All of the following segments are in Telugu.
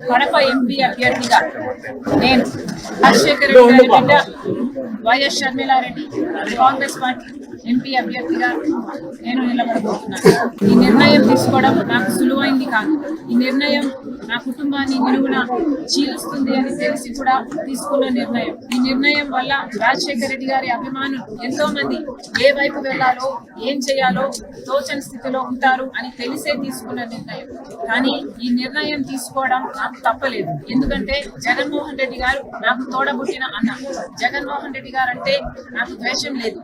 కడప ఎంపీ అభ్యర్థిగా నేను రాజశేఖర రెడ్డి గారి బిడ్డ YS Sharmila Reddy Congress party MP అభ్యర్థిగా నేను నిలబడబోతున్నాను. ఈ నిర్ణయం తీసుకోవడం నాకు సులువైంది కాదు. ఈ నిర్ణయం నా కుటుంబాన్ని నిలువున చీలుస్తుంది అని తెలిసి కూడా తీసుకున్న నిర్ణయం. ఈ నిర్ణయం వల్ల రాజశేఖర రెడ్డి గారి అభిమానులు ఎంతో మంది ఏ వైపు వెళ్లాలో ఏం చేయాలో తోచని స్థితిలో ఉంటారు అని తెలిసే తీసుకున్న నిర్ణయం. కానీ ఈ నిర్ణయం తీసుకోవడం నాకు తప్పలేదు. ఎందుకంటే జగన్మోహన్ రెడ్డి గారు నాకు తోడబుట్టిన అన్న. జగన్మోహన్ రెడ్డి గారు అంటే నాకు ద్వేషం లేదు.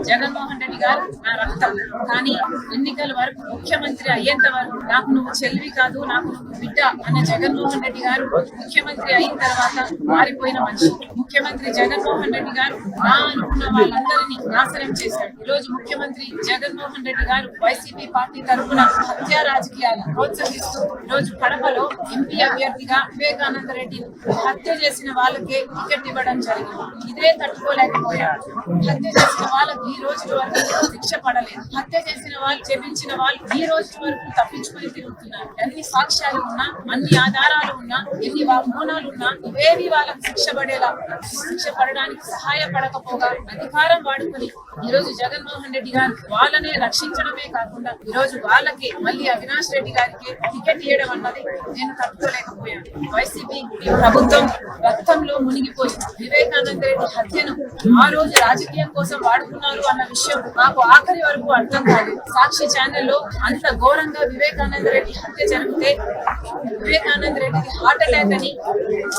జగన్మోహన్ రెడ్డి గారు నా రక్తం. కానీ ఎన్నికల వరకు ముఖ్యమంత్రి అయ్యేంత వరకు నాకు నువ్వు చెల్లి కాదు, నాకు నువ్వు బిడ్డ అన్న జగన్మోహన్ రెడ్డి గారు ముఖ్యమంత్రి అయిన తర్వాత మారిపోయిన మనిషి. ముఖ్యమంత్రి జగన్మోహన్ రెడ్డి గారు నా అనుకున్న వాళ్ళందరినీ నాశనం చేశాడు. ఈ రోజు ముఖ్యమంత్రి జగన్మోహన్ రెడ్డి గారు వైసీపీ పార్టీ తరఫున హత్యా రాజకీయాలు ప్రోత్సహిస్తూ ఈ రోజు కడపలో ఎంపీ అభ్యర్థిగా వివేకానంద రెడ్డిని హత్య చేసిన వాళ్ళకే టికెట్ ఇవ్వడం జరిగింది. ఇదే తట్టుకోలేకపోయారు. హత్య చేసిన వాళ్ళకి ఈ రోజు వరకు శిక్ష పడలేదు. హత్య చేసిన వాళ్ళు చెప్పించిన వాళ్ళు ఈ రోజు వరకు తప్పించుకుని తిరుగుతున్నారు. ఎన్ని సాక్ష్యాలు ఉన్నా, అన్ని ఆధారాలు ఉన్నా, ఎన్ని వాగ్మూనాలు ఉన్నా ఇవేవి వాళ్ళకి శిక్ష పడడానికి సహాయపడకపోగా అధికారం వాడుకుని ఈ రోజు జగన్మోహన్ రెడ్డి గారు వాళ్ళనే రక్షించడమే కాకుండా ఈ రోజు వాళ్ళకి మళ్ళీ అవినాష్ రెడ్డి గారికి టికెట్ ఇవ్వడం అన్నది నేను తట్టుకోలేకపోయాను. వైసీపీ ప్రభుత్వం రక్తంలో మునిగిపోయి వివేకానంద రెడ్డి హత్యను ఆ రోజు రాజకీయం కోసం వాడుకున్నారు అన్న విషయం నాకు ఆఖరి వరకు అర్థం కాలేదు. సాక్షి ఛానల్లో అంత ఘోరంగా వివేకానంద రెడ్డి హత్య జరిగితే వివేకానంద రెడ్డికి హార్ట్ అటాక్ అని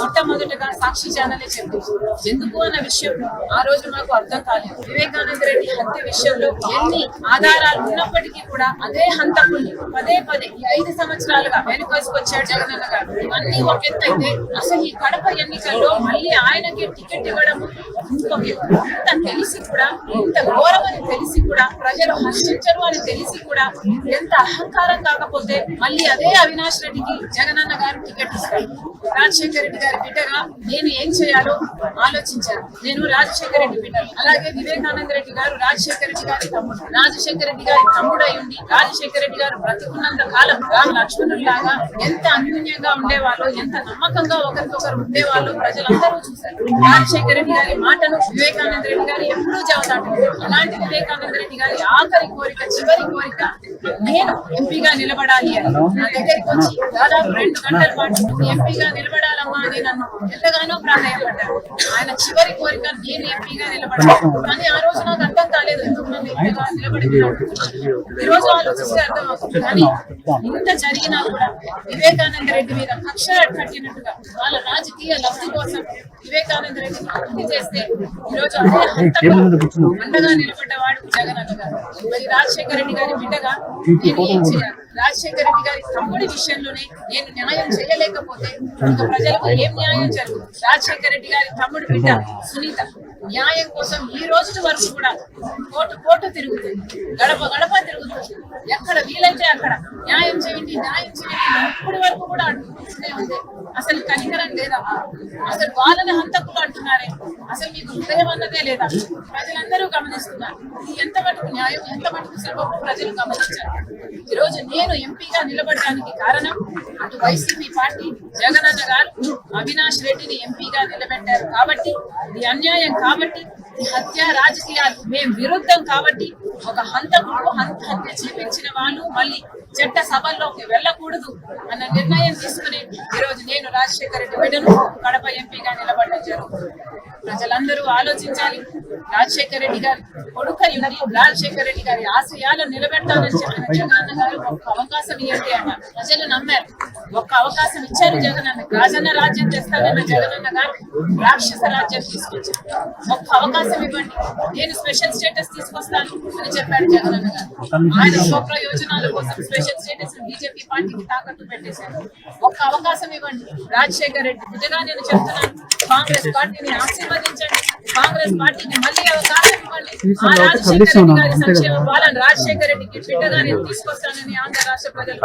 మొట్టమొదటగా సాక్షి ఛానలే చెప్పింది. ఎందుకు అన్న విషయం ఆ రోజు నాకు అర్థం కాలేదు. వివేకానంద రెడ్డి హత్య విషయంలో ఎన్ని ఆధారాలు ఉన్నప్పటికీ కూడా అదే హంతకుల్ని పదే పదే ఈ 5 సంవత్సరాలుగా వెనుకొచ్చాడు జగనన్న గారు. ఇవన్నీ ఒక ఎత్తు అయితే అసలు ఈ కడప ఎన్నికల్లో మళ్ళీ ఆయనకి టికెట్ ఇవ్వడం ఇంకొక ఎత్తు. ఇంత తెలిసి కూడా, ఇంత ఘోరమని తెలిసి కూడా, ప్రజలు హర్షించరు అని తెలిసి కూడా ఎంత అహంకారం కాకపోతే మళ్ళీ అదే అవినాష్ రెడ్డికి జగనన్న గారు టికెట్ ఇస్తారు. రాజశేఖర రెడ్డి గారి బిడ్డగా నేను ఏం చేయాలో ఆలోచించాను. నేను రాజశేఖర రెడ్డి బిడ్డను. అలాగే వివేకానంద రెడ్డి గారు రాజశేఖర రెడ్డి గారి తమ్ముడు. రాజశేఖర రెడ్డి గారి తమ్ముడు అయి ఉండి రాజశేఖర రెడ్డి గారు బ్రతుకున్నంత కాలం రామ లక్ష్మణులాగా ఎంత అన్యూన్యంగా ఉండేవాళ్ళు, ఎంత నమ్మకంగా ఒకరికొకరు ఉండేవాళ్ళు ప్రజలందరూ చూశారు. రాజశేఖర రెడ్డి గారి మాటను వివేకానంద రెడ్డి గారు ఎప్పుడూ జవదాటలేదు. అలాంటి వివేకానంద రెడ్డి గారి ఆఖరి కోరిక, చివరి కోరిక నేను ఎంపీగా నిలబడాలి అని నా దగ్గరికి వచ్చి దాదాపు 2 గంటల పాటు ఎంపీగా నిలబడాలమ్మా అని నన్ను ఎంతగానో ప్రాధాన్యపడ్డారు. ఆయన చివరి కోరిక నేను ఎంపీగా నిలబడాలి. కానీ ఆ రోజు నాకు అర్థం కాలేదు ఎందుకు నన్ను ఎంపీగా నిలబడినారు. ఈ రోజు ఆలోచిస్తే అర్థం అవుతుంది. కానీ ఇంత జరిగినా కూడా వివేకానంద రెడ్డి మీద కక్ష కట్టినట్టుగా వాళ్ళ రాజకీయ లబ్ధి కోసం వివేకానంద రెడ్డిని హత్య చేస్తే ఈ రోజు అదే అండగా నిలబడ్డవాడు జగనన్న గారు. మరి రాజశేఖర రెడ్డి గారి బిడ్డగా నేను ఏం చేయాలి? రాజశేఖర రెడ్డి గారి తమ్ముడి విషయంలోనే నేను న్యాయం చేయలేకపోతే ఇంకా ప్రజలకు ఏం న్యాయం జరుగుతుంది? రాజశేఖర రెడ్డి గారి తమ్ముడి బిడ్డ సునీత న్యాయం కోసం ఈ రోజు వరకు కూడా కోర్టు తిరుగుతుంది, గడప గడప తిరుగుతుంది. ఎక్కడ వీలైతే అక్కడ న్యాయం చేయండి, న్యాయం చేయండి ఇప్పటి వరకు కూడా అంటూనే ఉంది. అసలు కనికరం లేదా? అసలు వాళ్ళని హంతకులు అంటున్నారే, అసలు మీకు హృదయం అన్నదే లేదా? ప్రజలందరూ గమనిస్తున్నారు. ఇది ఎంత మటుకు న్యాయం, ఎంత మటుకు సర్వపు ప్రజలు గమనించారు. ఈ రోజు నేను ఎంపీగా నిలబడడానికి కారణం అటు వైసీపీ పార్టీ జగనన్న గారు అవినాష్ రెడ్డిని ఎంపీగా నిలబెట్టారు కాబట్టి, ఇది అన్యాయం కాబట్టి, హత్య రాజకీయాలు మేము విరుద్ధం కాబట్టి, ఒక హంతకుడు హత్య చేపించిన వాళ్ళు మళ్ళీ చట్ట సభల్లోకి వెళ్ళకూడదు అన్న నిర్ణయం తీసుకుని ఈరోజు నేను రాజశేఖర రెడ్డి బిడ్డను కడప ఎంపీగా నిలబడడం జరుగుతుంది. ప్రజలందరూ ఆలోచించాలి. రాజశేఖర రెడ్డి గారి కొడుకయ్యుండి రాజశేఖర రెడ్డి గారి ఆశయాలను నిలబెట్టాలని చెప్పిన జగనన్న గారు ఒక్క అవకాశం ఇవ్వండి అన్నారు. ప్రజలు నమ్మారు. ఒక్క అవకాశం ఇచ్చారు జగనన్న. రాజన్న రాజ్యం తెస్తానన్న జగనన్న గారు రాక్షస రాజ్యం తీసుకొచ్చారు. ఒక్క అవకాశం ఇవ్వండి, నేను స్పెషల్ స్టేటస్ తీసుకొస్తాను అని చెప్పాడు జగనన్న గారు. ఆయన స్వప్రయోజనాల కోసం స్పెషల్ స్టేటస్ బీజేపీ పార్టీకి తాకట్టు పెట్టేశారు. ఒక్క అవకాశం ఇవ్వండి. రాజశేఖర రెడ్డి బిడ్డగా నేను చెప్తున్నాను, కాంగ్రెస్ పార్టీని ఆశీర్వదించండి, కాంగ్రెస్ పార్టీకి మళ్ళీ అవకాశం ఇవ్వండి. ఆ రాజశేఖర రెడ్డి గారి సంక్షేమ పాలన రాజశేఖర రెడ్డికి బిడ్డగా నేను తీసుకొస్తానని ఆంధ్ర రాష్ట్ర ప్రజలు